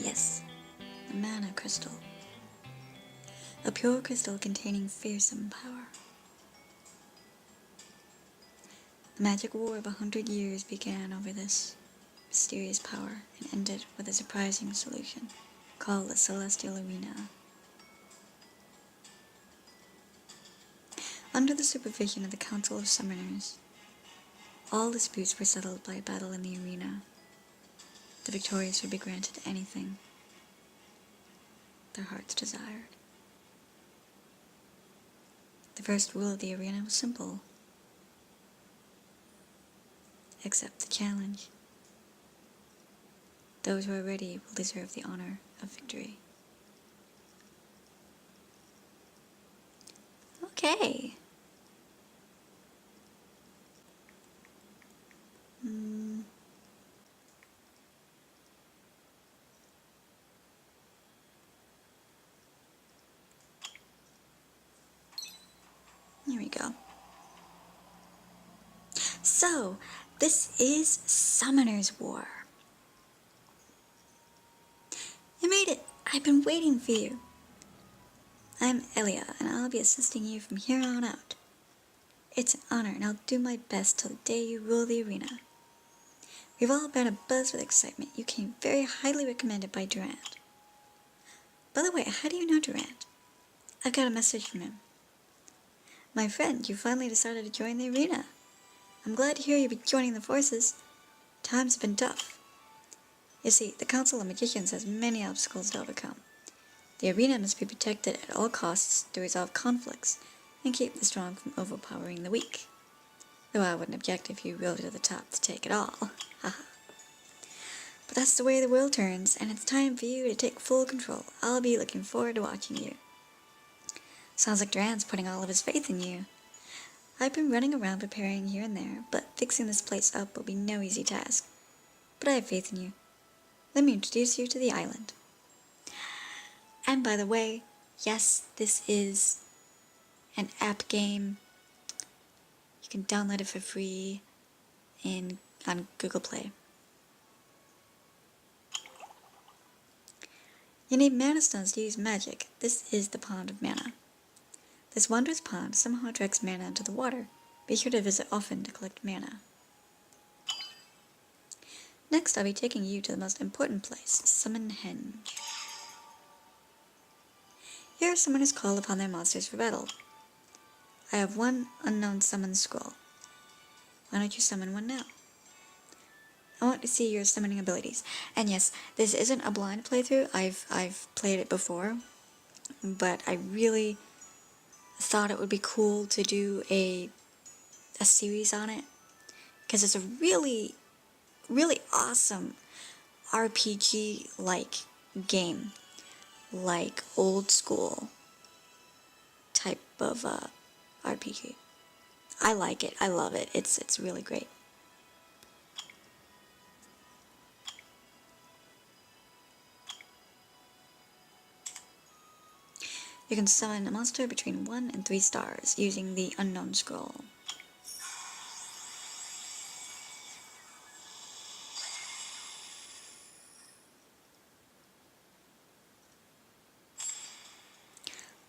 Yes, the mana crystal. A pure crystal containing fearsome power. The magic war of 100 years began over this mysterious power and ended with a surprising solution called the Celestial Arena. Under the supervision of the Council of Summoners, all disputes were settled by a battle in the arena. The victorious would be granted anything their hearts desired. The first rule of the arena was simple. Accept the challenge. Those who are ready will deserve the honor of victory. Okay. Here we go. So, this is Summoner's War. You made it! I've been waiting for you. I'm Elia, and I'll be assisting you from here on out. It's an honor, and I'll do my best till the day you rule the arena. We've all been abuzz with excitement. You came very highly recommended by Durant. By the way, how do you know Durant? I've got a message from him. My friend, you finally decided to join the arena. I'm glad to hear you'll be joining the forces. Times have been tough. You see, the Council of Magicians has many obstacles to overcome. The arena must be protected at all costs to resolve conflicts and keep the strong from overpowering the weak. Though I wouldn't object if you rose to the top to take it all. Haha. But that's the way the world turns, and it's time for you to take full control. I'll be looking forward to watching you. Sounds like Durant's putting all of his faith in you. I've been running around preparing here and there, but fixing this place up will be no easy task. But I have faith in you. Let me introduce you to the island. And by the way, yes, this is an app game. You can download it for free on Google Play. You need mana stones to use magic. This is the Pond of Mana. This wondrous pond somehow attracts mana into the water. Be sure to visit often to collect mana. Next, I'll be taking you to the most important place, Summon Henge. Here, summoners call upon their monsters for battle. I have one unknown summon scroll. Why don't you summon one now? I want to see your summoning abilities. And yes, this isn't a blind playthrough. I've played it before, but I really thought it would be cool to do a series on it because it's a really awesome RPG-like game, like old school type of RPG. I like it. I love it. It's really great. You can summon a monster between 1 and 3 stars using the Unknown Scroll.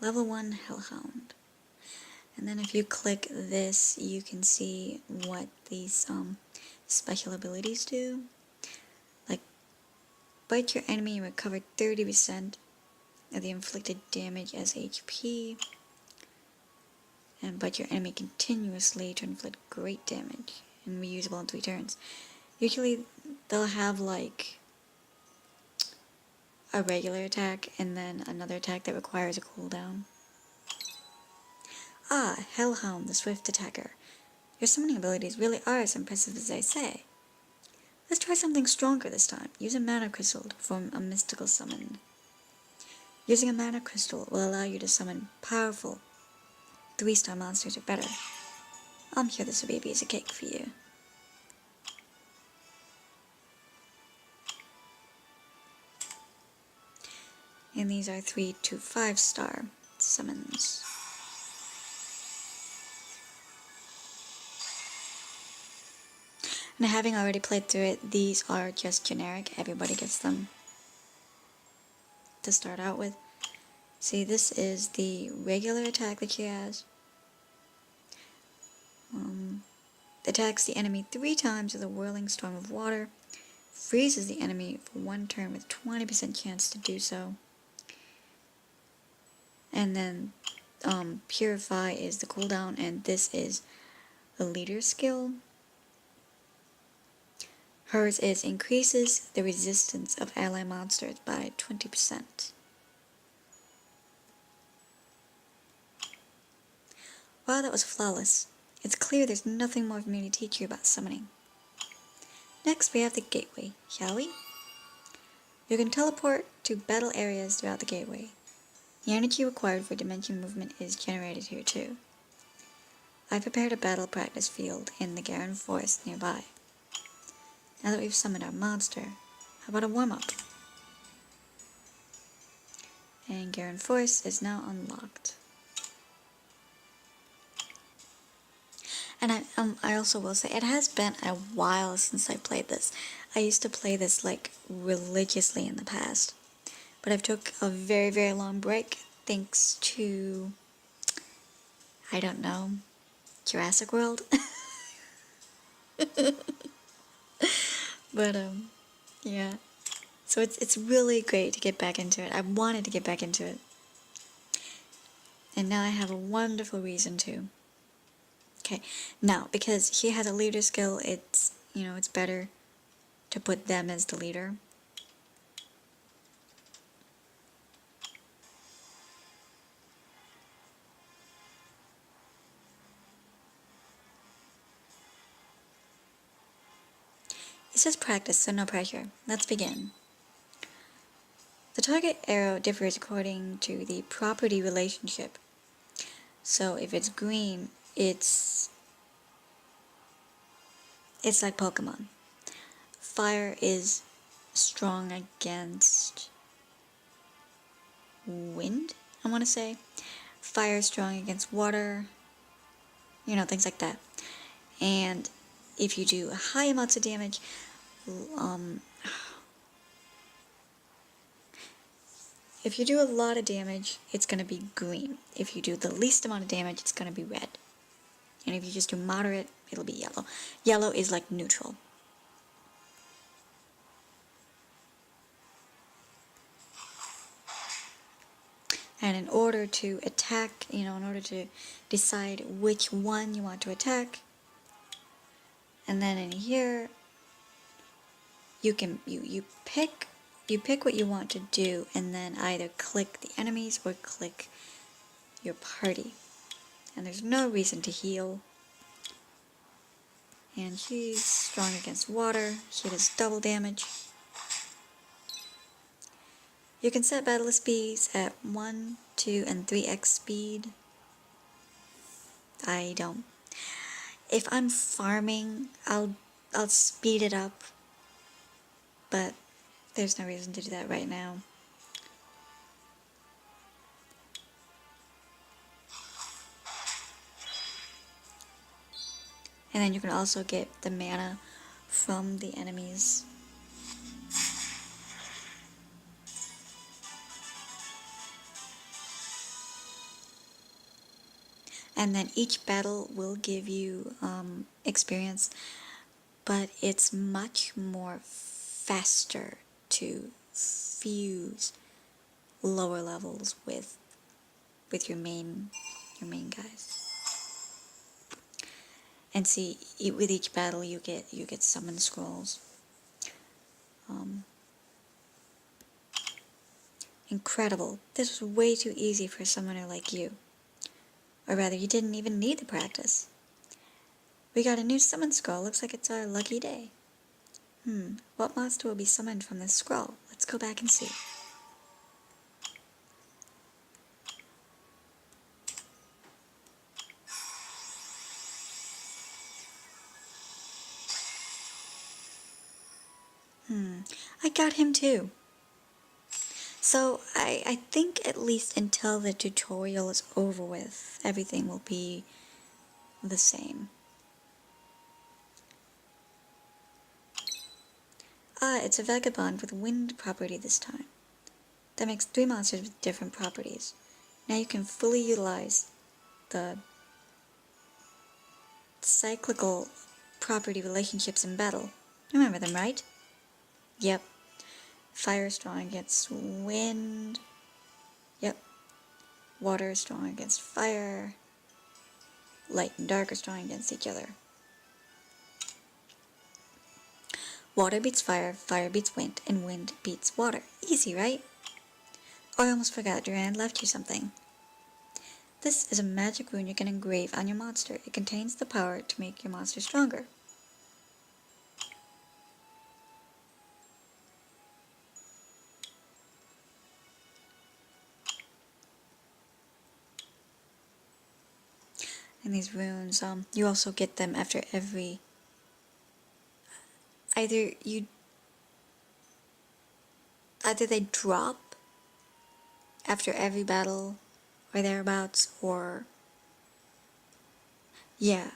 Level 1 Hellhound. And then if you click this, you can see what these special abilities do. Like, bite your enemy and recover 30% of the inflicted damage as HP. And bite your enemy continuously to inflict great damage and reusable in 3 turns. Usually they'll have like a regular attack and then another attack that requires a cooldown. Ah, Hellhound, the swift attacker. Your summoning abilities really are as impressive as they say. Let's try something stronger this time. Use a mana crystal to perform a mystical summon. Using a mana crystal will allow you to summon powerful 3-star monsters or better. I'm sure this will be a piece of cake for you. And these are 3 to 5-star summons. And having already played through it, these are just generic. Everybody gets them. to start out with. See, this is the regular attack that she has. Attacks the enemy 3 times with a whirling storm of water. Freezes the enemy for 1 turn with 20% chance to do so. And then Purify is the cooldown, and this is the leader skill. Hers is increases the resistance of ally monsters by 20%. Wow, that was flawless. It's clear there's nothing more for me to teach you about summoning. Next, we have the gateway, shall we? You can teleport to battle areas throughout the gateway. The energy required for dimension movement is generated here too. I prepared a battle practice field in the Garen Forest nearby. Now that we've summoned our monster, how about a warm-up? And Garen Forest is now unlocked. And I also will say, it has been a while since I played this. I used to play this like religiously in the past. But I've took a very, very long break thanks to, I don't know, Jurassic World? But, yeah. So it's really great to get back into it. I wanted to get back into it. And now I have a wonderful reason to. Okay, now, because she has a leader skill, it's better to put them as the leader. It says practice, so no pressure. Let's begin. The target arrow differs according to the property relationship. So if it's green, it's like Pokemon. Fire is strong against wind, I want to say. Fire is strong against water, things like that. And if you do high amounts of damage, if you do a lot of damage, it's going to be green. If you do the least amount of damage, it's going to be red. And if you just do moderate, it'll be yellow. Yellow is like neutral. And in order to attack, in order to decide which one you want to attack, and then in here, you can you pick what you want to do, and then either click the enemies or click your party. And there's no reason to heal. And she's strong against water. She does double damage. You can set battle speeds at 1, 2, and 3x speed. I don't. If I'm farming, I'll speed it up. But there's no reason to do that right now. And then you can also get the mana from the enemies. And then each battle will give you experience, but it's much more faster to fuse lower levels with your main guys. And see, with each battle you get summon scrolls. Incredible. This was way too easy for a summoner like you. Or rather, you didn't even need the practice. We got a new summon scroll. Looks like it's our lucky day. What monster will be summoned from this scroll? Let's go back and see. I got him too. So I think at least until the tutorial is over with, everything will be the same. It's a vagabond with wind property this time. That makes 3 monsters with different properties. Now you can fully utilize the cyclical property relationships in battle. Remember them, right? Yep. Fire is strong against wind. Yep. Water is strong against fire. Light and dark are strong against each other. Water beats fire, fire beats wind, and wind beats water. Easy, right? Oh, I almost forgot, Durand left you something. This is a magic rune you can engrave on your monster. It contains the power to make your monster stronger. And these runes, you also get them after every... Either they drop after every battle or thereabouts, or... Yeah.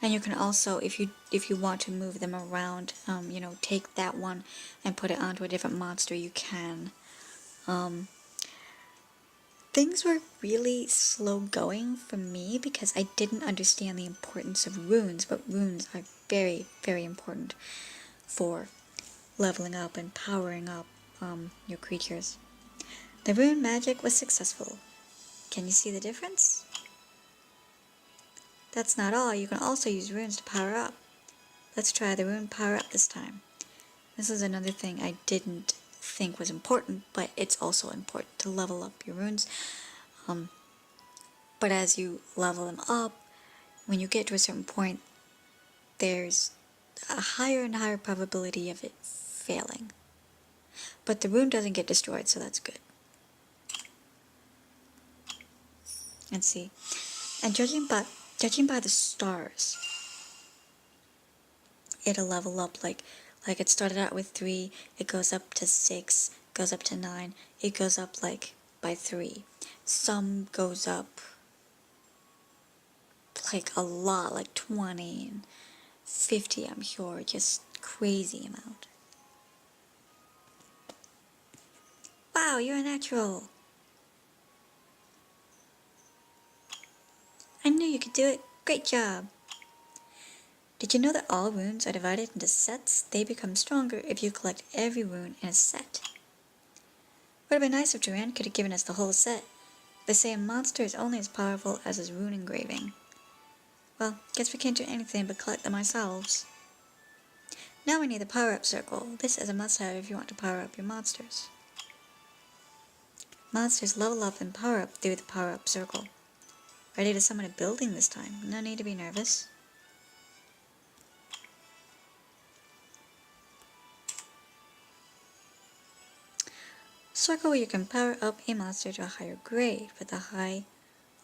And you can also, if you want to move them around, you know, take that one and put it onto a different monster, you can. Things were really slow going for me because I didn't understand the importance of runes, but runes are very, very important for leveling up and powering up your creatures. The rune magic was successful. Can you see the difference? That's not all, you can also use runes to power up. Let's try the rune power up this time. This is another thing I didn't think was important, but it's also important to level up your runes. But as you level them up, when you get to a certain point, there's a higher and higher probability of it failing. But the rune doesn't get destroyed, so that's good. And see, and judging by the stars, it'll level up like it started out with 3, it goes up to 6, goes up to 9, it goes up like by 3. Some goes up like a lot, like 20 and 50, I'm sure, just crazy amount. Wow, you're a natural! I knew you could do it. Great job! Did you know that all runes are divided into sets? They become stronger if you collect every rune in a set. Would have been nice if Durand could have given us the whole set. They say a monster is only as powerful as his rune engraving. Well, guess we can't do anything but collect them ourselves. Now we need the power-up circle. This is a must-have if you want to power up your monsters. Monsters level up and power up through the power-up circle. Ready to summon a building this time. No need to be nervous. Circle where you can power up a monster to a higher grade with the high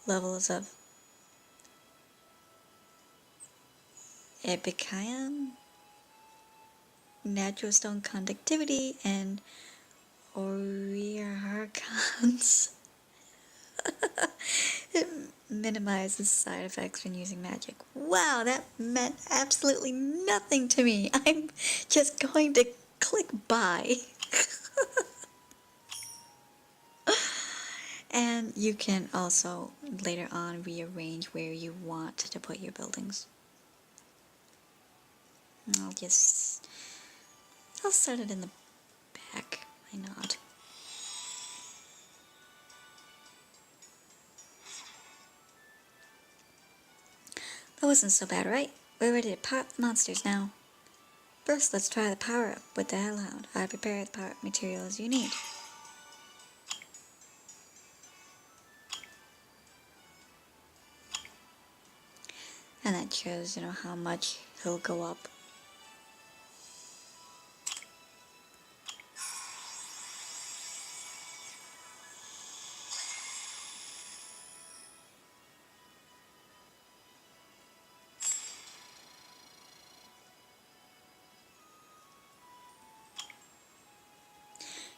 levels of Epicaium, Natural Stone Conductivity, and Oriarchons. It minimizes side effects when using magic. Wow, that meant absolutely nothing to me. I'm just going to click buy. And you can also later on rearrange where you want to put your buildings. I'll set it in the back. Why not? That wasn't so bad, right? We're ready to power up the monsters now. First, let's try the power-up with the Hellhound. I prepared the power-up materials you need. And that shows, how much he'll go up.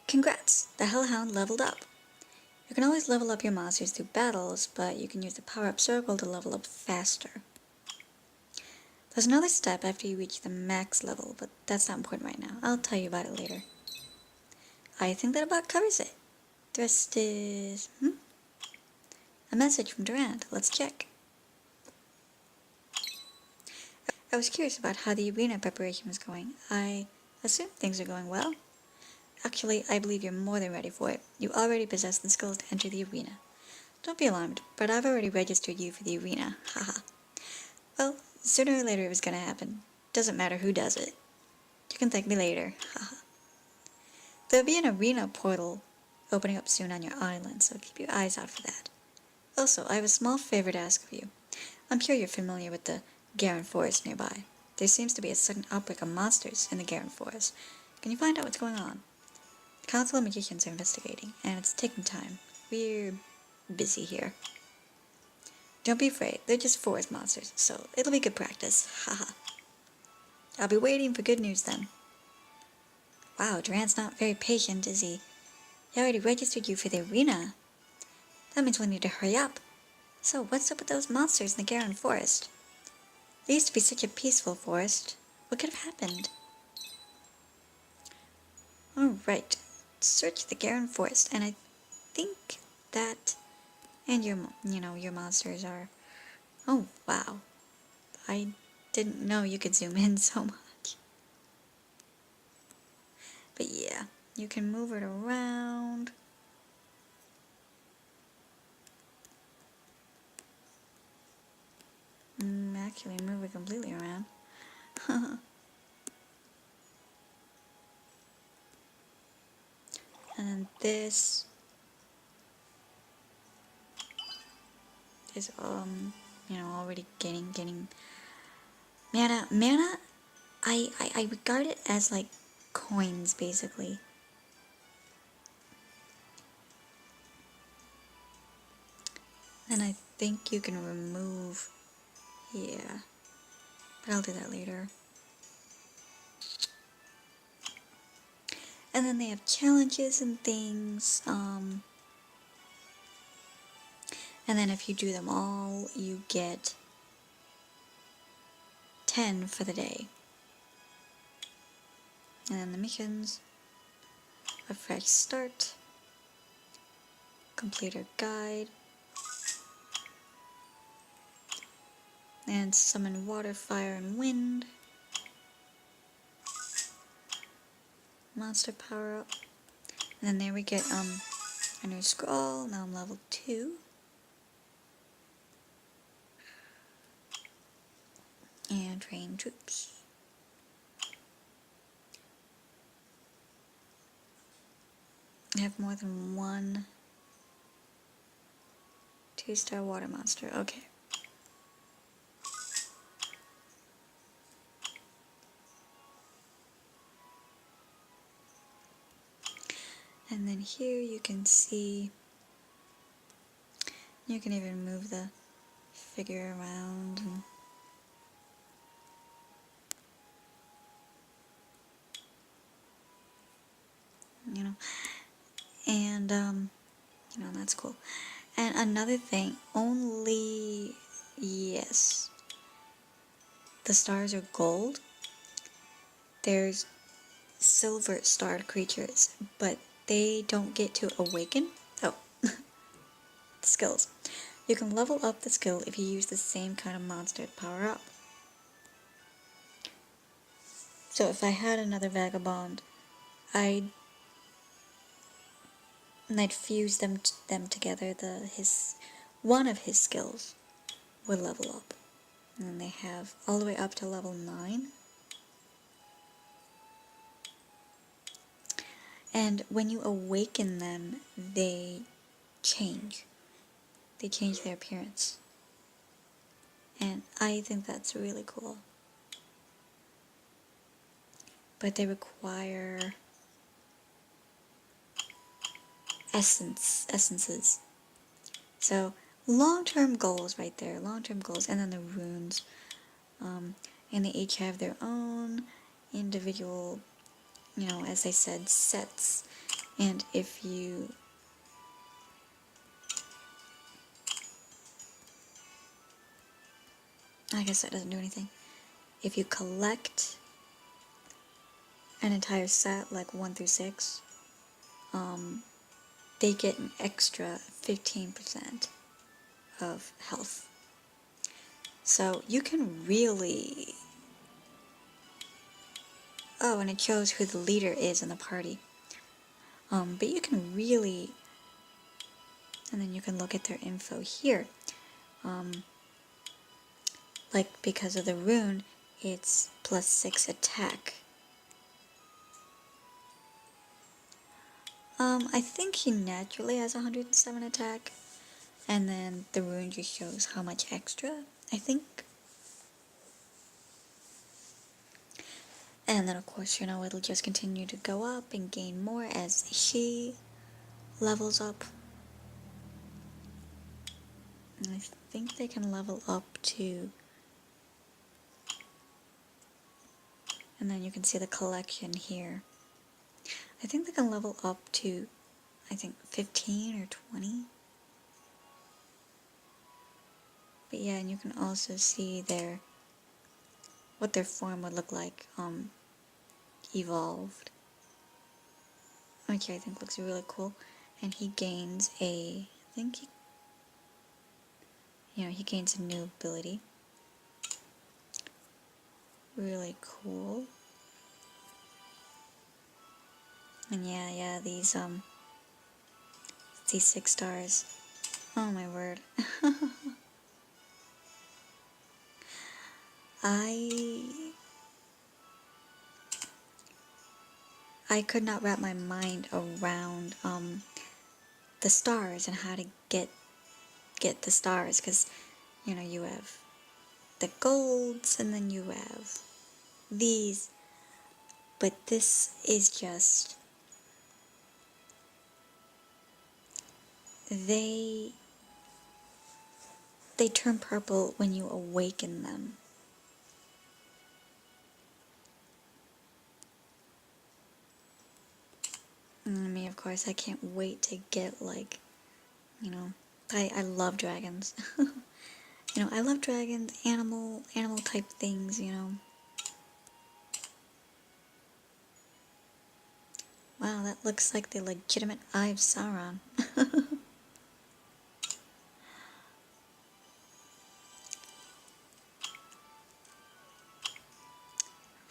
Congrats! The Hellhound leveled up. You can always level up your monsters through battles, but you can use the power-up circle to level up faster. There's another step after you reach the max level, but that's not important right now. I'll tell you about it later. I think that about covers it. The rest is... A message from Durant. Let's check. I was curious about how the arena preparation was going. I assume things are going well. Actually, I believe you're more than ready for it. You already possess the skills to enter the arena. Don't be alarmed, but I've already registered you for the arena. Haha. Well, sooner or later it was gonna happen. Doesn't matter who does it. You can thank me later. Haha. There'll be an arena portal opening up soon on your island, so keep your eyes out for that. Also, I have a small favor to ask of you. I'm sure you're familiar with the Garen Forest nearby. There seems to be a sudden outbreak of monsters in the Garen Forest. Can you find out what's going on? The Council of Magicians are investigating, and it's taking time. We're busy here. Don't be afraid, they're just forest monsters, so it'll be good practice. Haha. I'll be waiting for good news then. Wow, Durant's not very patient, is he? He already registered you for the arena. That means we'll need to hurry up. So, what's up with those monsters in the Garen Forest? It used to be such a peaceful forest. What could have happened? Alright, search the Garen Forest, and I think that... And your monsters are... Oh, wow. I didn't know you could zoom in so much. But yeah, you can move it around. Actually move it completely around. And this is already getting mana. I regard it as like coins basically. And I think you can remove, yeah, but I'll do that later. And then they have challenges and things, and then if you do them all, you get 10 for the day. And then the missions, a fresh start, completer guide, and summon water, fire, and wind. Monster power up. And then there we get a new scroll. Now I'm level 2. And train troops. I have more than one 2-star water monster. Okay. And then here you can see, you can even move the figure around. And that's cool. And another thing, yes, the stars are gold. There's silver starred creatures, but they don't get to awaken. Oh, the skills. You can level up the skill if you use the same kind of monster to power up. So if I had another vagabond, I'd fuse them together. One of his skills would level up, and then they have all the way up to level 9. And when you awaken them, they change. They change their appearance. And I think that's really cool. But they require essences. So long-term goals right there, long-term goals, and then the runes. And they each have their own individual, as I said, sets. And if you I guess that doesn't do anything. if you collect an entire set, like 1 through 6, they get an extra 15% of health. So you can really... Oh, and it shows who the leader is in the party. But you can really... And then you can look at their info here. Like, because of the rune, it's +6 attack. I think he naturally has 107 attack, and then the rune just shows how much extra, I think. And then of course, you know, it'll just continue to go up and gain more as she levels up. And I think they can level up to... And then you can see the collection here. I think they can level up to, I think, 15 or 20. But yeah, and you can also see what their form would look like, evolved. Which I think looks really cool. And he gains a, I think he gains a new ability. Really cool. And yeah, these 6 stars. Oh my word. I could not wrap my mind around the stars and how to get the stars, because you have the golds and then you have these, but this is just, they turn purple when you awaken them. And me, of course, I can't wait to get, like, I love dragons. I love dragons, animal type things, Wow, that looks like the legitimate Eye of Sauron.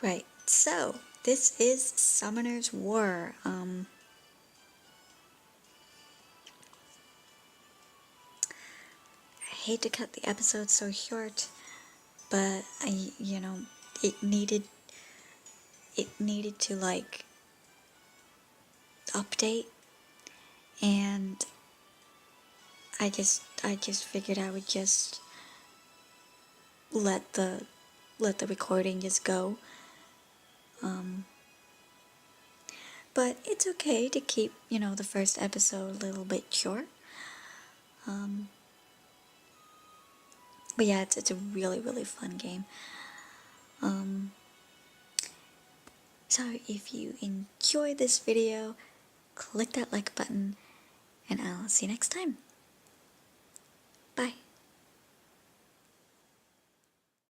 Right, so this is Summoner's War. I hate to cut the episode so short, but it needed to, like, update, and I just figured I would just let the recording just go. But it's okay to keep, the first episode a little bit short. But yeah, it's a really, really fun game. So if you enjoyed this video, click that like button, and I'll see you next time. Bye.